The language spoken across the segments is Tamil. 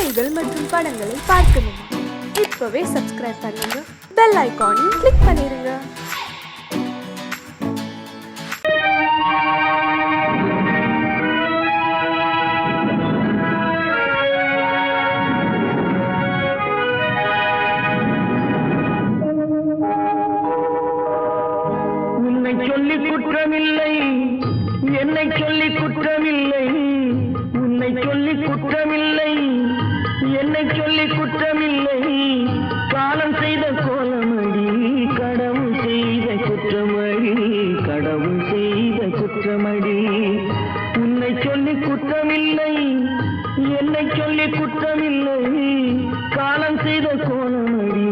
பாடல்கள் மற்றும் படங்களை பார்க்கணுமா? இப்பவே சப்ஸ்கிரைப் பண்ணுங்க, பெல் ஐகானையும் கிளிக் பண்ணிருங்க. உன்னை சொல்லி குற்றமில்லை, என்னை சொல்லி குற்றமில்லை, உன்னை சொல்லி குற்றமில்லை, என்னை சொல்லி குற்றமில்லை. காலம் செய்த கோலமடி, கடவுள் செய்த குற்றமடி, கடவுள் செய்த குற்றமடி. உன்னை சொல்லி குற்றமில்லை, என்னை சொல்லி குற்றமில்லை. காலம் செய்த கோலமடி,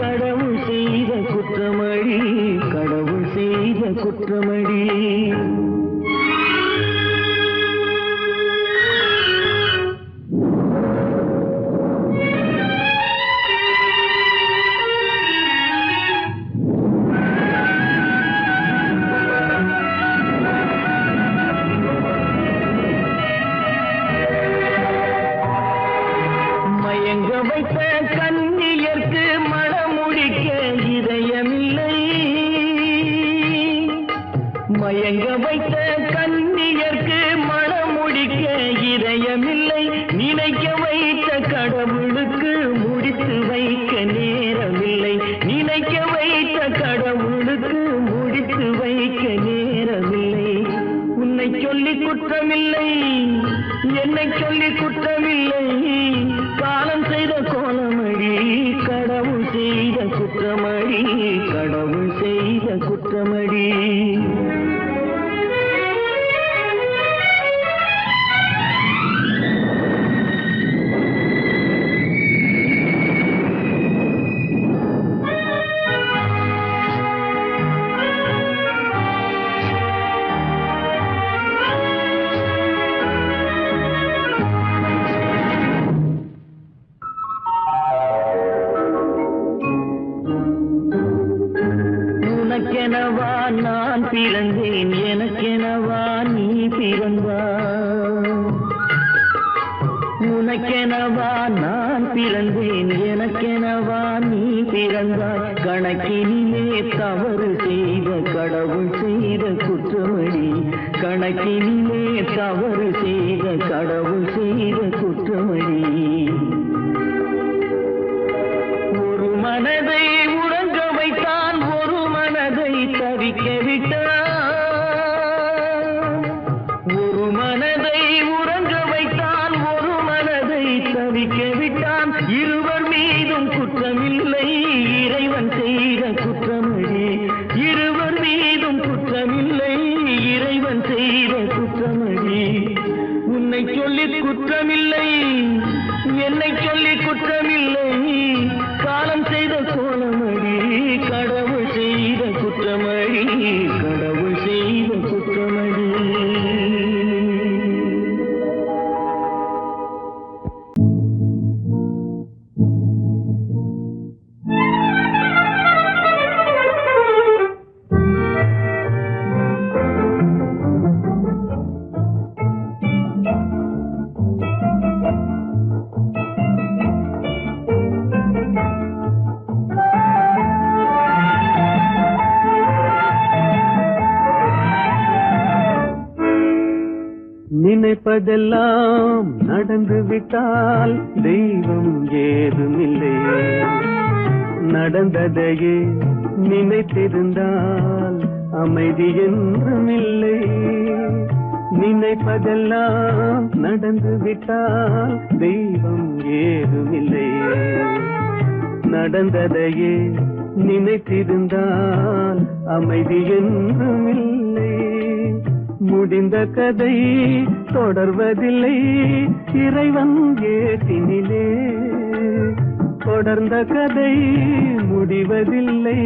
கடவுள் செய்த குற்றமடி, கடவுள் செய்த குற்றமடி. மயங்க வைத்த கண்ணியர்க்கு மனமுடிக்க இதயமில்லை, மயங்க வைத்த கண்ணியர்க்கு மனமுடிக்க இதயமில்லை. நினைக்க வைத்த கடவுளுக்கு முடித்து வைக்க நேரமில்லை, நினைக்க வைத்த கடவுளுக்கு முடித்து வைக்க நேரமில்லை. உன்னை சொல்லி குற்றமில்லை, என்னை சொல்லி குற்றமில்லை. காலம் செய்த கோலமடி, கடவுள் செய்த குற்றமடி, கடவுள் செய்த குற்றமடி. உனக்கெனவா நான் பிறந்தேன், எனக்கெனவா நீ பிறந்தாய். உனக்கெனவா நான் பிறந்தேன், எனக்கெனவா நீ பிறந்தாய். கணக்கினிலே தவறு செய்த கடவுள் செய்த குற்றமடி, கணக்கினிலே தவறு செய்த கடவுள் செய்த குற்றமடி. ஒரு மனதை உறங்க வைத்தான், ஒரு மனதை தவிக்க விட்டான். ஒரு மனதை உறங்க வைத்தான், ஒரு மனதை தவிக்க விட்டான். இருவர் மீதும் குற்றமில்லை, இறைவன் செய்த குற்றமடி. இருவர் மீதும் குற்றமில்லை, இறைவன் செய்த குற்றமடி. உன்னை சொல்லி குற்றமில்லை, என்னை சொல்லி குற்றமில்லை. காலம் செய்த கோலமடி, கடவுள் செய்த குற்றமடி, கடவுள் செய்த குற்றமடி. நினைப்பதெல்லாம் நடந்து விட்டால் தெய்வம் ஏதுமில்லை, நடந்ததையே நினைத்திருந்தால் அமைதி என்றுமில்லை. நினைப்பதெல்லாம் நடந்து விட்டால் தெய்வம் ஏதுமில்லை, நடந்ததையே நினைத்திருந்தால் அமைதி என்றுமில்லை. முடிந்த கதை தொடர்வதில்லை, இறைவன் ஏட்டினிலே. தொடர்ந்த கதை முடிவதில்லை,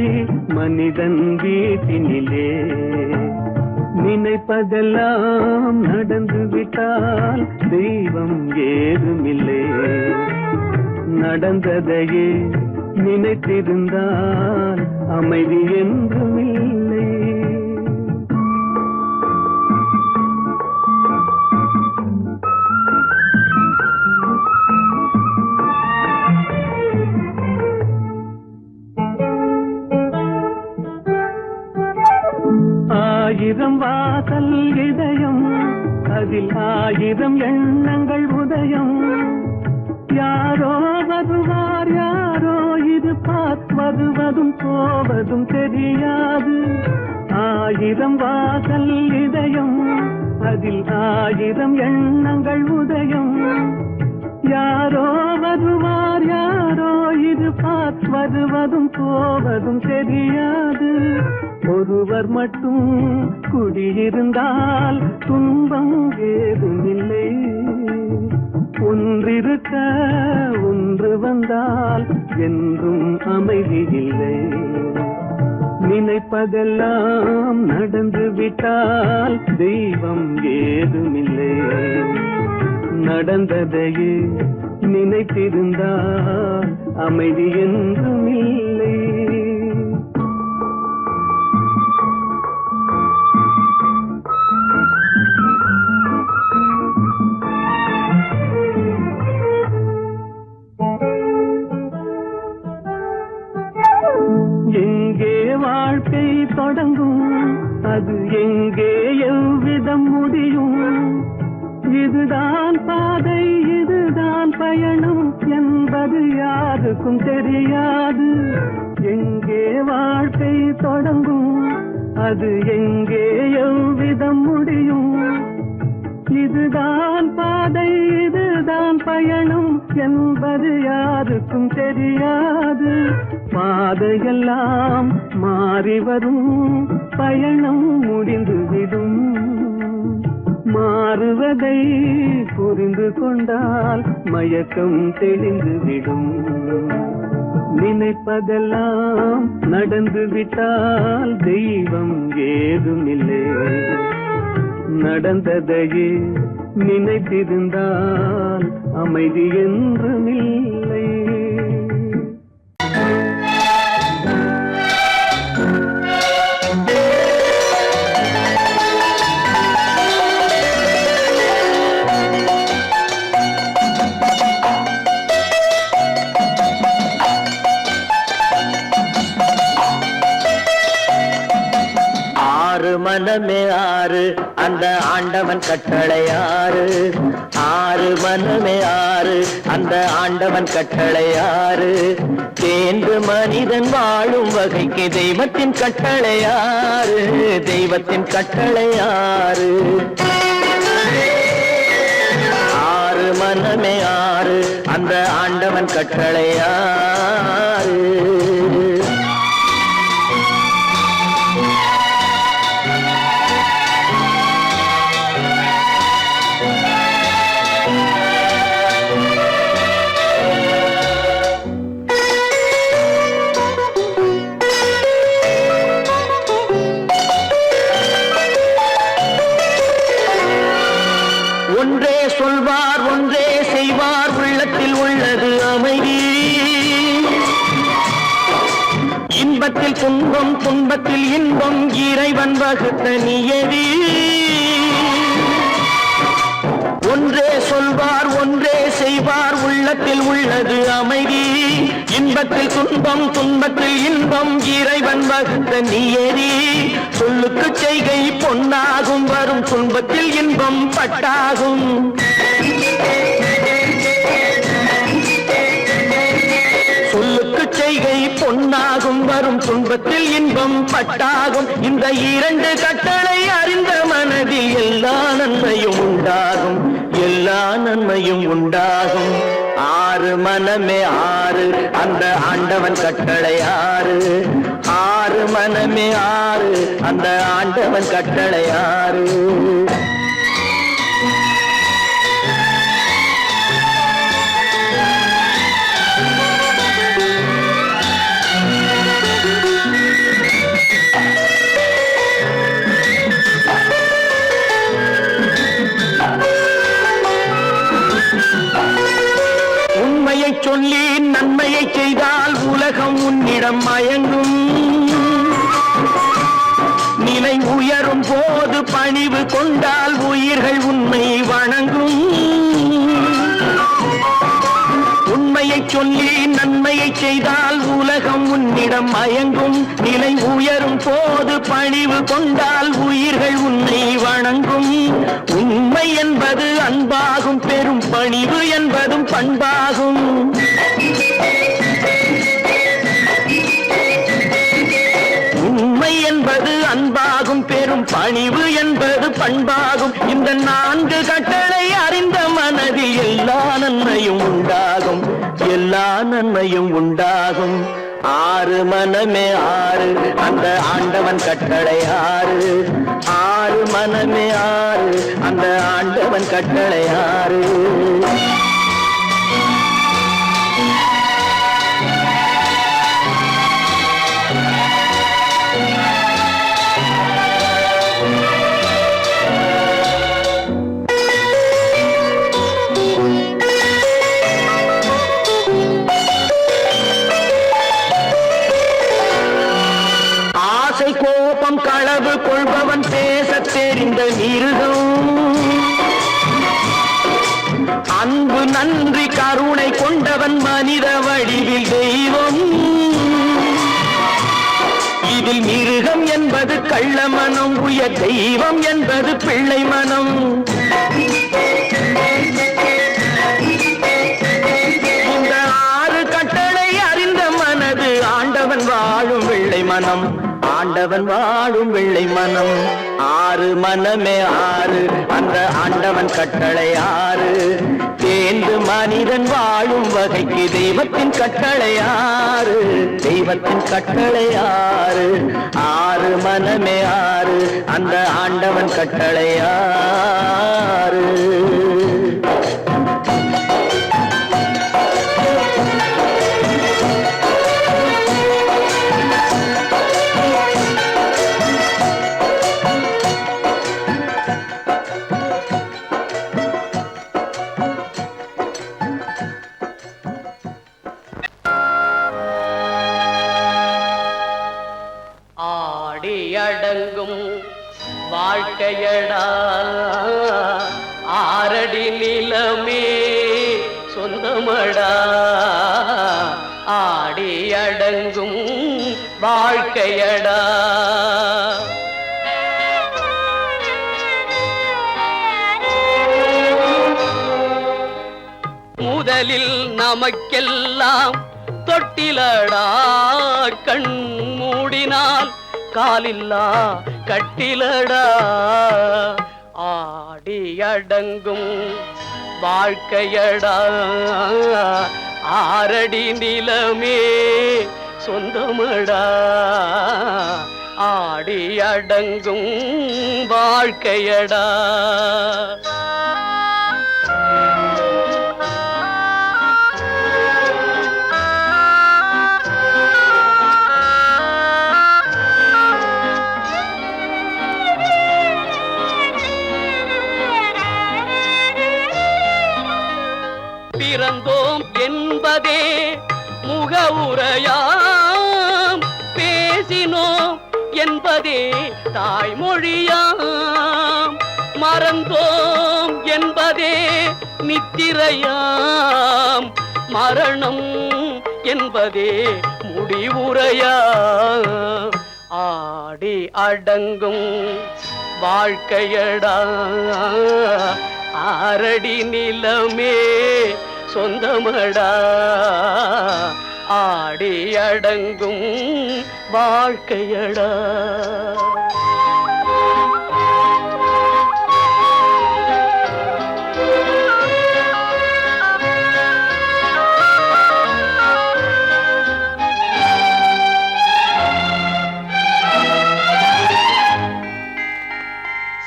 மனிதன் வீட்டினிலே. நினைப்பதெல்லாம் நடந்து விட்டால் தெய்வம் ஏதுமில்லை, நடந்ததையே நினைத்திருந்தால் அமைதி என்றுமில்லை. ஆயிரம் வாசல் இதயம், அதில் ஆயிரம் எண்ணங்கள் உதயம். யாரோ வருவார் யாரோ இருப்பார், வருவதும் போவதும் தெரியாது. ஆயிரம் வாசல் இதயம், அதில் ஆயிரம் எண்ணங்கள் உதயம். யாரோ வருவார் யாரோ இருப்பார், வருவதும் போவதும் தெரியாது. ஒருவர் மட்டும் குடியிருந்தால் துன்பம் ஏதுமில்லை. ஒன்றிருக்க ஒன்று வந்தால் என்றும் அமைதி இல்லை. நினைப்பதெல்லாம் நடந்து விட்டால் தெய்வம் ஏதுமில்லை. நடந்ததையே நினைத்திருந்தால் அமைதி என்றும் இல்லை. எங்கே வாழ்க்கை தொடங்கும், அது எங்கே எவ்விதம் முடியும்? இதுதான் பாதை இதுதான் பயணம் என்பது யாருக்கும் தெரியாது. எங்கே வாழ்க்கை தொடங்கும், அது எங்கே எவ்விதம் முடியும்? இதுதான் பாதை இதுதான் பயணம் என்பது யாருக்கும் தெரியாது. பாதையெல்லாம் மாறி வரும், பயணம் முடிந்துவிடும். மாறுவதை புரிந்து கொண்டால் மயக்கம் தெளிந்துவிடும். நினைப்பதெல்லாம் நடந்து விட்டால் தெய்வம் ஏதுமில்லை. நடந்ததையே நினைத்திருந்தால் அமைதி என்றுமில்லை. மனமே ஆறு, அந்த ஆண்டவன் கட்டளை ஆறு. ஆறு மனமே ஆறு, அந்த ஆண்டவன் கட்டளை ஆறு. தேர்ந்து மனிதன் வாழும் வகைக்கு தெய்வத்தின் கட்டளை ஆறு. தெய்வத்தின் கட்டளை ஆறு. ஆறு மனமே ஆறு, அந்த ஆண்டவன் கட்டளை ஆறு. ஒன்றே சொல்வார் ஒன்றே செய்வார், உள்ளத்தில் உள்ளது அமைதி. இன்பத்தில் துன்பம் துன்பத்தில் இன்பம், இறைவன் வகுத்த நியதி. ஒன்றே சொல்வார் ஒன்றே செய்வார், உள்ளத்தில் உள்ளது அமைதி. இன்பத்தில் துன்பம் துன்பத்தில் இன்பம், இறைவன் வகுத்த நியதி. சொல்லுக்கு செய்கை பொன்னாகும், வரும் துன்பத்தில் இன்பம் பட்டாகும். சொல்லுக்கு செய்கை பொன்னாகும், வரும் துன்பத்தில் இன்பம் பட்டாகும். இந்த இரண்டு கட்டளை அறிந்த மனதில் எல்லா நன்மையும் உண்டாகும். எல்லா நன்மையும் உண்டாகும். ஆறு மனமே ஆறு, அந்த ஆண்டவன் கட்டளை ஆறு. ஆறு மனமே ஆறு, அந்த ஆண்டவன் கட்டளை ஆறு. உண்மையை சொல்லி நன்மையை செய்தால் உலகம் உன்னிடம் மயங்கும். நிலை உயரும் போது பணிவு கொண்டால் உயிர்கள் உன்னை வணங்கும். உண்மையை சொல்லி நன்மை நன்மையை செய்தால் உலகம் உன்னிடம் மயங்கும். நிலை உயரும் போது பணிவு கொண்டால் உயிர்கள் உன்னை வணங்கும். உண்மை என்பது அன்பாகும், பெரும் பணிவு என்பதும் பண்பாகும். உண்மை என்பது அன்பாகும், பெரும் பணிவு என்பது பண்பாகும். இந்த 4 கட்டளை அறிந்த மனதில் எல்லா நன்மையும் உண்டாகும், எல்லா நன்மையும் உண்டாகும். 6 மனமே 6, அந்த ஆண்டவன் கட்டளை 6. 6 மனமே 6, அந்த ஆண்டவன் கட்டளை 6. கோபம் களவு கொள்பவன் பேச தெரிந்த மிருகம். அன்பு நன்றி கருணை கொண்டவன் மனித வடிவில் தெய்வம். இதில் மிருகம் என்பது கள்ள மனம், உயர் தெய்வம் என்பது பிள்ளை மனம். இந்த 6 கட்டளை அறிந்த மனது ஆண்டவன் வாழும் வெள்ளை மனம், ஆண்டவன் வாழும் வெள்ளை மனம். 6 மனமே 6, அந்த ஆண்டவன் கட்டளை 6. தேர்ந்து மனிதன் வாழும் வகைக்கு தெய்வத்தின் கட்டளை 6, தெய்வத்தின் கட்டளை 6. 6 மனமே 6, அந்த ஆண்டவன் கட்டளை 6. அடங்கும் வாழ்க்கையடா, 6 அடி நிலமே சொந்தமடா. ஆடி அடங்கும் வாழ்க்கையடா. முதலில் நமக்கெல்லாம் தொட்டிலடா, கண் மூடினால் காலில்லா கட்டிலடா. ஆடி அடங்கும் வாழ்க்கையடா, 6 அடி நிலமே சொந்தமடா. ஆடி அடங்கும் வாழ்க்கையடா. பிறந்தோம் என்பதே முகவுரையாம், பேசினோம் என்பதே தாய்மொழியாம், மறந்தோம் என்பதே நித்திரையாம், மரணம் என்பதே முடிவுரையாம். ஆடி அடங்கும் வாழ்க்கையடா, 6 அடி நிலமே சொந்தமடா. ஆடி அடங்கும் வாழ்க்கையடா.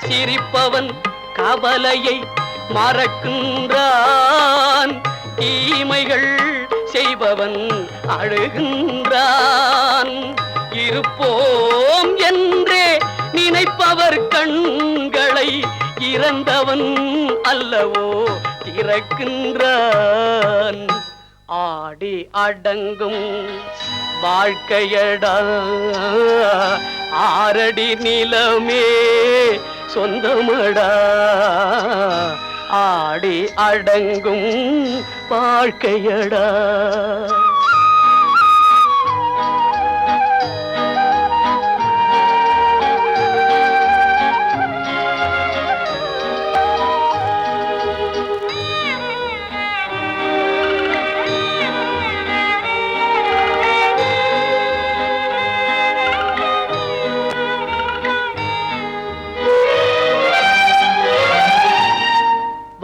சிரிப்பவன் கவலையை மறக்கின்றான், தீமைகள் செய்பவன் அழுகின்றான். இருப்போம் என்றே நினைப்பவர் கண்களை இறந்தவன் அல்லவோ திறக்கின்றான். ஆடி அடங்கும் வாழ்க்கையடா, 6 அடி நிலமே சொந்தமடா. ஆடி அடங்கும் வாழ்க்கையடா.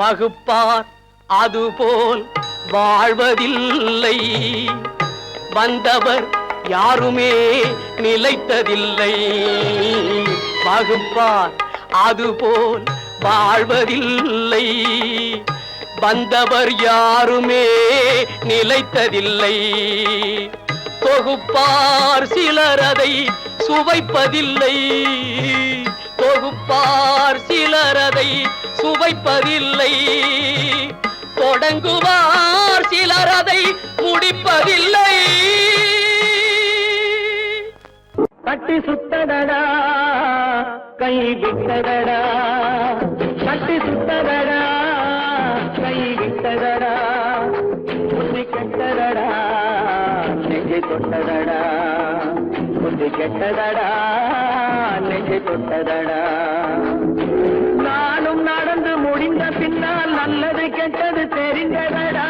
வகுப்பார் அதுபோல் வாழ்வதில்லை. வந்தவர் யாருமே நிலைத்ததில்லை. வகுப்பார் அதுபோல் வாழ்வதில்லை. வந்தவர் யாருமே நிலைத்ததில்லை. தொகுப்பார் சிலர் அதை சுவைப்பதில்லை. தொகுப்பார் சிலர் அதை சுவைப்பதில்லை. தொடங்குவார் சிலர் அதை முடிப்பதில்லை. கட்டி சுத்தடடா கை விட்டதடா, கட்டி சுத்தடடா கை விட்டதடா, புத்தி கெட்டதடா நெஞ்சை தொட்டதடா, புத்தி கெட்டதடா நெஞ்சை தொட்டதடா. நானும் நடந்து முடிந்த பின்னால் நல்லது கெட்டது தெரிந்ததடா.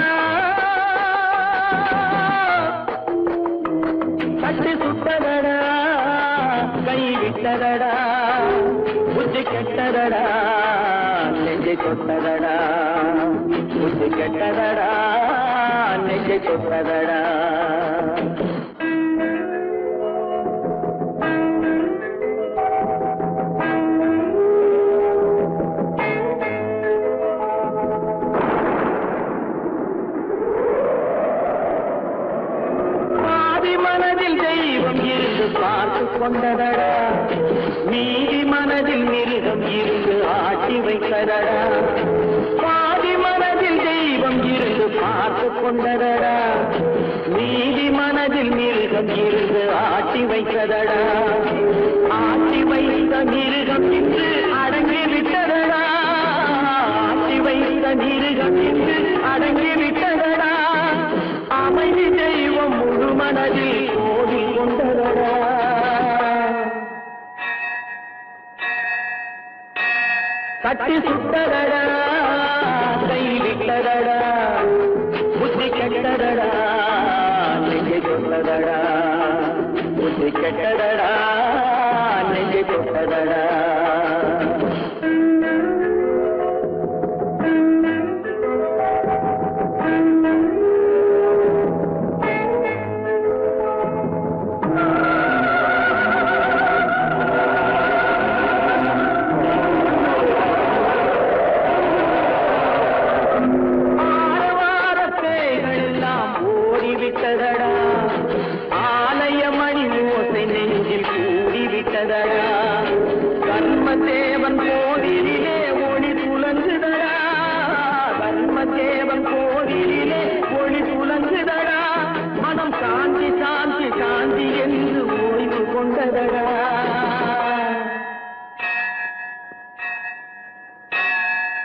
கட்டி சுட்டதடா கை விட்டதடா, புத்தி கெட்டதடா நெஞ்சை தொட்டதடா, புத்தி கெட்டதடா நெஞ்சை தொட்டதடா. பார்த்து கொண்டதடா, மீதி மனதில் மிருகம் இருந்து ஆட்டி வைத்ததடா. பாதி மனதில் தெய்வம் இருந்து பார்த்து கொண்டதடா, மீதி மனதில் மிருகம் இருந்து ஆட்டி வைத்ததடா. ஆட்டி வைத்த மிருகம் இன்று அடங்கி விட்டதடா, ஆட்டி வைத்த மிருகம் இன்று அடங்கி விட்டதடா. அமைதி தெய்வம் முழு மனதில் ஓடி கொண்டதடா. கட்டி சுட்டதடா கை விட்டதடா, புத்தி கெட்டதடா நெஞ்சை தொட்டதடா, புத்தி கெட்டதடா நெஞ்சை தொட்டதடா. ஆலயமணி ஓசை நெஞ்சில் கூடிவிட்டதடா, கர்மதேவன் கோவிலிலே ஒளி துலங்குதடா, கர்மதேவன் கோவிலிலே ஒளி துலங்குதடா. மனம் சாந்தி சாந்தி சாந்தி என்று ஓய்வு கொண்டதடா.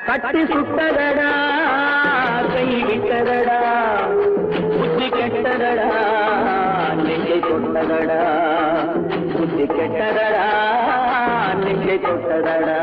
கட்டி சுட்டதடா கை விட்டதடா, புத்தி கெட்டதடா நெஞ்சை தொட்டதடா, புத்தி கெட்டதடா நெஞ்சை தொட்டதடா.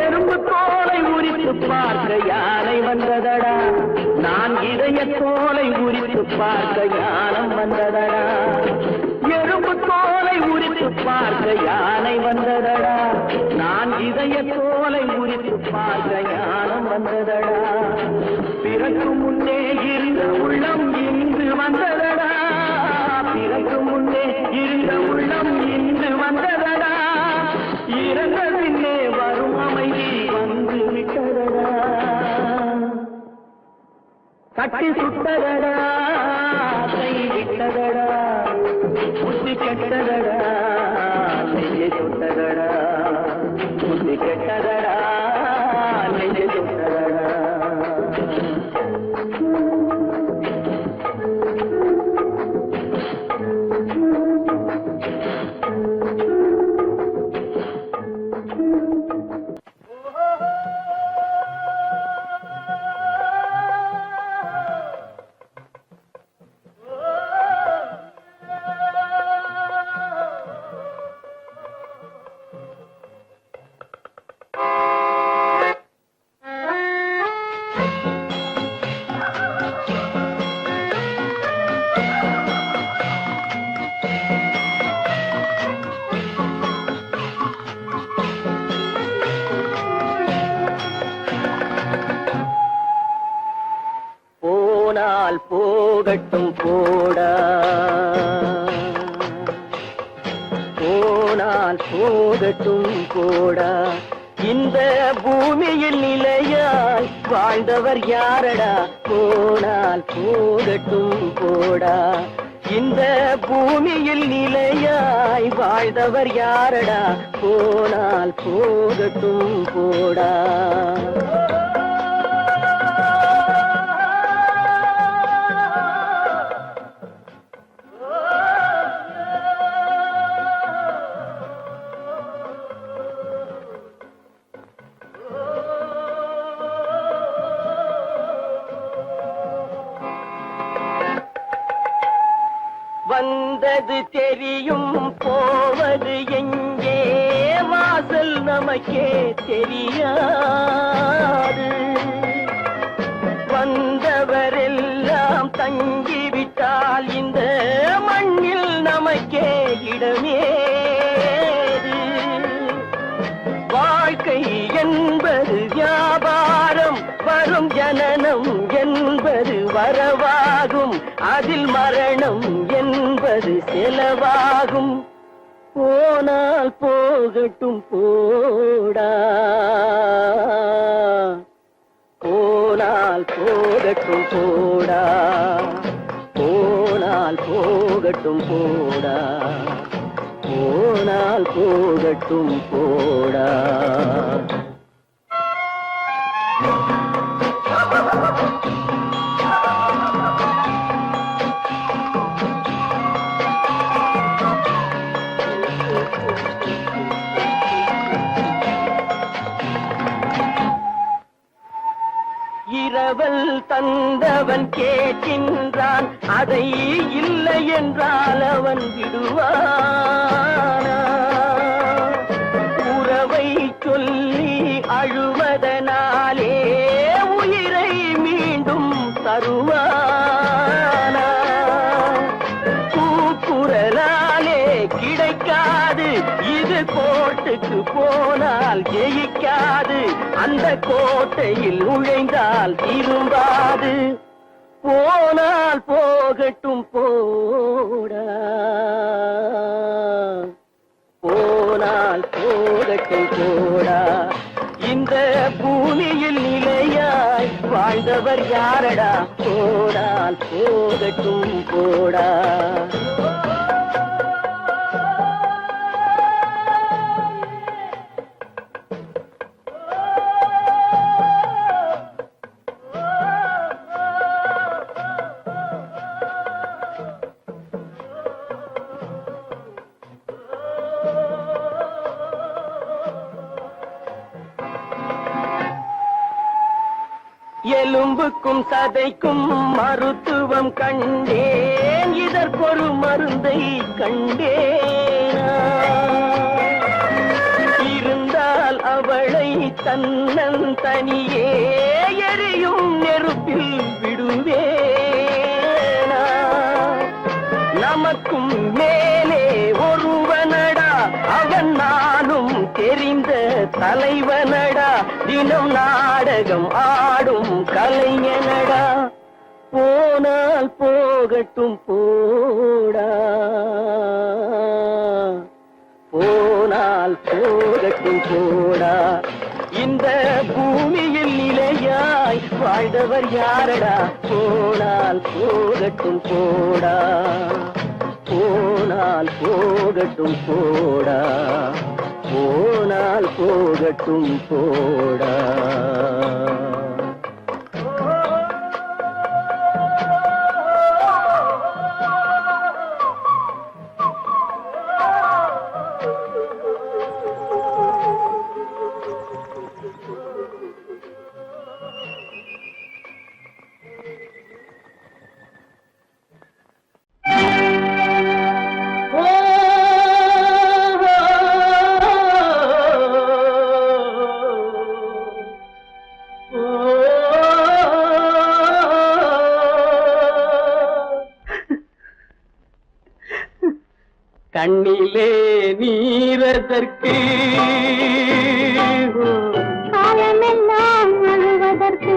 எறும்பு தோலை உரித்து பார்க்க யானை வந்ததடா, நான் இதய தோலை உரித்து பார்க்க யானம் வந்ததடா. எறும்பு தோலை உரித்து பார்க்க யானை வந்ததடா, நான் இதய தோலை உரித்து பார்க்க யானம் வந்ததடா. பிறகு முன்னே இருந்த உள்ளம் இன்று வந்ததடா, பிறகு முன்னே இருந்த உள்ளம் இன்று வந்ததடா. இறந்த பின்னே வரும் அமைதி வந்து விட்டதடா. கட்டி சுட்டதடா கை விட்டதடா, புத்தி கெட்டதடா நெஞ்சை சுட்டதடா, புத்தி கெட்டதடா நெஞ்சை சுட்டதடா. போனால் போகட்டும் போடா, போனால் போகட்டும் போடா. இந்த பூமியில் நிலையாய் வாழ்ந்தவர் யாரடா, போனால் போகட்டும் போடா. இந்த பூமியில் நிலையாய் வாழ்ந்தவர் யாரடா, போனால் போகட்டும் போடா. வந்தது தெரியும் போவது எங்கே, வாசல் நமக்கே தெரியாது. வந்தவரெல்லாம் தங்கிவிட்டால் இந்த மண்ணில் நமக்கே இடமேது. வாழ்க்கை என்பது வியாபாரம், வரும் ஜனனம் என்பது வரவாகும், அதில் மரணம் என்பது செலவாகும். போனால் போகட்டும் போடா, போனால் போகட்டும் போடா, போனால் போகட்டும் போடா, போனால் போகட்டும் போடா. இரவல் தந்தவன் கேட்கின்றான், அதை இல்லை என்றால் அவன் விடுவானா? உறவை சொல்லி அழுவதனாலே உயிரை மீண்டும் தருவானா? கூக்குரலாலே கிடைக்காது, இது கோட்டுக்கு போனால் ஜெயிக்காது, அந்த கோட்டையில் நுழைந்தால் திரும்பாது. போனால் போகட்டும் போடா, போனால் போகட்டும் போடா. இந்த பூமியில் நிலையாய் வாழ்ந்தவர் யாரடா, போனால் போகட்டும் போடா. எலும்புக்கும் சதைக்கும் மருத்துவம் கண்டேன், இதற்கொரு மருந்தை கண்டேனா? இருந்தால் அவளை தன்னன் தனியே எரியும் நெருப்பில் விடுவேனா? நமக்கும் மேலே ஒருவனடா, அவன் நானும் தெரிந்த தலைவனடா, தினம் நாடகம் ஆடும் கலைஞனடா. போனால் போகட்டும் போடா, போனால் போகட்டும் போடா. இந்த பூமியில் நிலையாய் வாழ்ந்தவர் யாரடா, போனால் போகட்டும் போடா, போனால் போகட்டும் போடா, போனால் போகட்டும் போடா. கண்ணிலே நீரதற்கு காலமெல்லாம் அழுவதற்கு,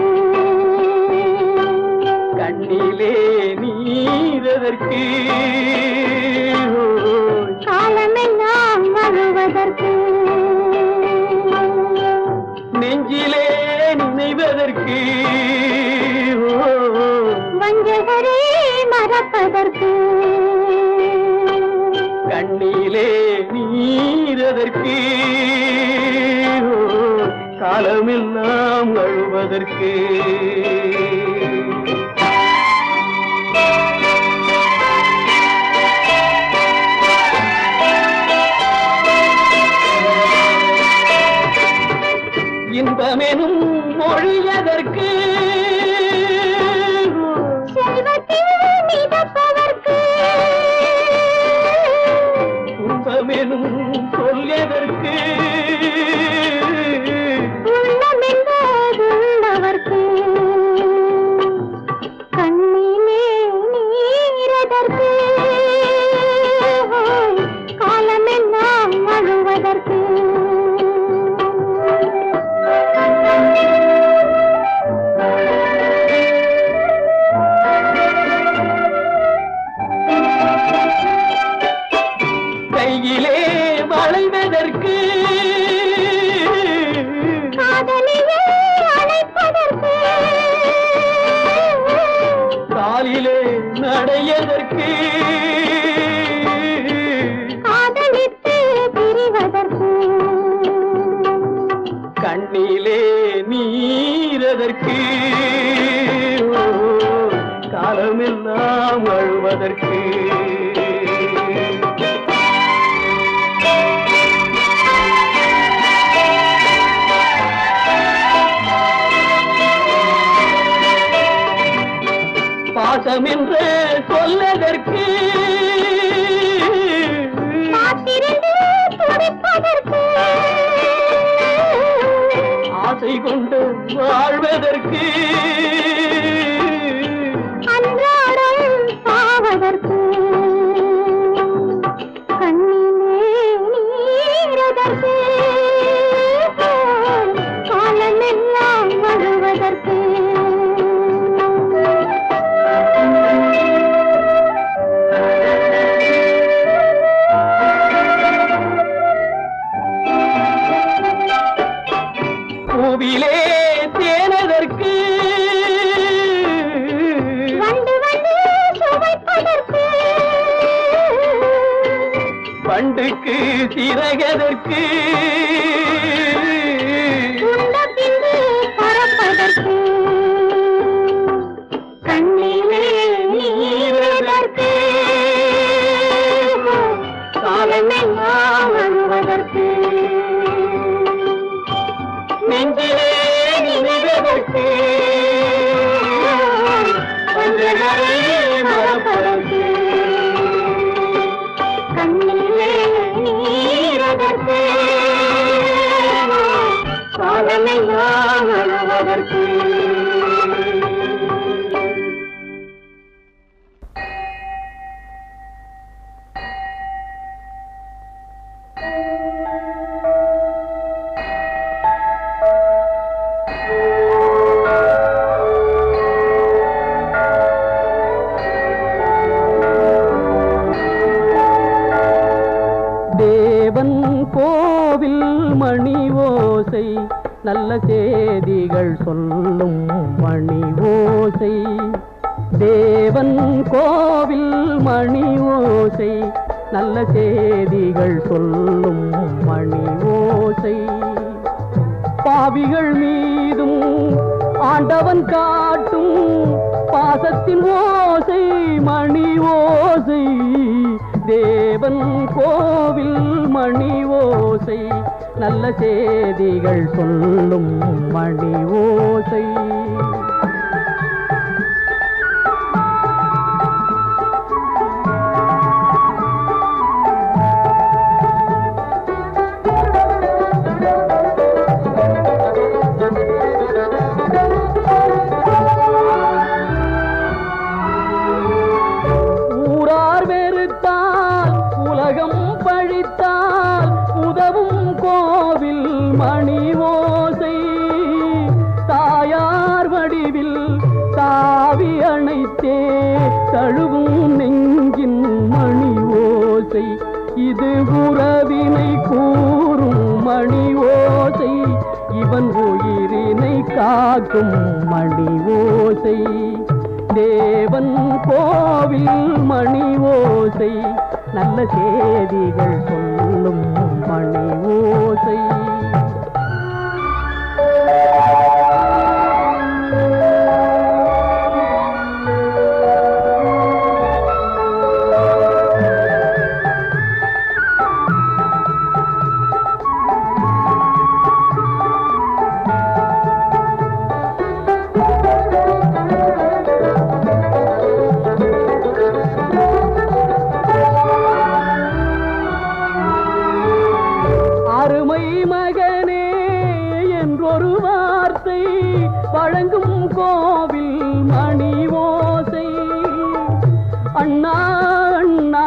கண்ணிலே கண்ணிலே நீரதற்கு காலமெல்லாம் வருவதற்கு நெஞ்சிலே நினைவதற்கு வஞ்சகரே மறப்பதற்கு கண்ணிலே நீரதற்கு காலமெல்லாம் அழுவதற்கு இன்பமெனும் மொழியதற்கு செல்வத்தில் மிதப்பதற்கு துன்பமெனும் சொல்லியதற்கு உள்ளமென்பதுள்ளவர்க்கு கண்ணிலே நீரதற்கு காலமெல்லாம் அழுவதற்கு கையிலே வளைவதற்கு காதலியே அழைப்பதற்கு காலிலே நடையதற்கு காதலித்து பிரிவதற்கு கண்ணிலே நீரதற்கு காலமெல்லாம் அழுவதற்கு பாசம் என்று சொல்லதற்கு காத்திருந்து துடிப்பதற்கு ஆசை கொண்டு வாழ்வதற்கு அன்றாடம் சாவதற்கு கண்ணிலே நீரதற்கு காலமெல்லாம் அழுவதற்கு பூவிலே தேனதற்கு வந்து வந்து சுவைப்பதற்கு பண்டுக்கு சிறகதற்கு உண்ட பின்பு பறப்பதற்கு கண்ணிலே நீரதற்கு காலமெல்லாம் அழுவதற்கு நெஞ்சிலே நினைவதற்கு வஞ்சகரை மறப்பதற்கு கண்ணிலே நீரதற்கு காலமெல்லாம் அழுவதற்கு தேவன் கோவில் மணி ஓசை நல்ல செய்திகள் சொல்லும் மணி ஓசை தேவன் கோவில் மணி ஓசை நல்ல செய்திகள் சொல்லும் மணி ஓசை பாவிகள் மீதும் ஆண்டவன் காட்டும் பாசத்தின் ஓசை மணி ஓசை தேவன் கோவில் மணி ஓசை நல்ல செய்திகள் சொல்லும் மணி ஓசை ஊரார் வெறுத்தால் உலகம் பழித்தால் உதவும் கோவில் மணி ஓசை தாயார் இது உறவினை கூறும் மணி ஓசை, இவன் உயிரினை காக்கும் மணி ஓசை. தேவன் கோவில் மணி ஓசை, நல்ல செய்திகள் சொல்லும் மணி ஓசை. அருமை மகனே என்றொரு வார்த்தை வழங்கும் கோவில் மணி ஓசை. அண்ணா அண்ணா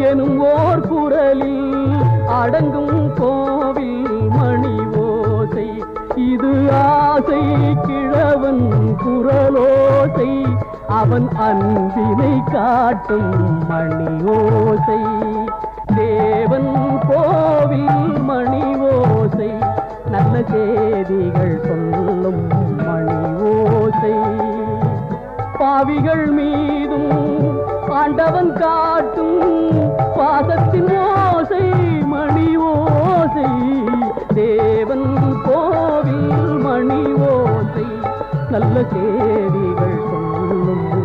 எனும் ஓர் குரலில் அடங்கும் கோவில் மணி ஓசை. இது ஆசை கிழவன் குரலோசை, அவன் அன்பினை காட்டும் மணி ஓசை. தேவன் கோவில் மணி ஓசை, நல்ல செய்திகள் சொல்லும் மணி ஓசை. பாவிகள் மீதும் ஆண்டவன் காட்டும் பாசத்தின் ஓசை மணி ஓசை. தேவன் கோவில் மணி ஓசை, நல்ல செய்திகள் சொல்லும்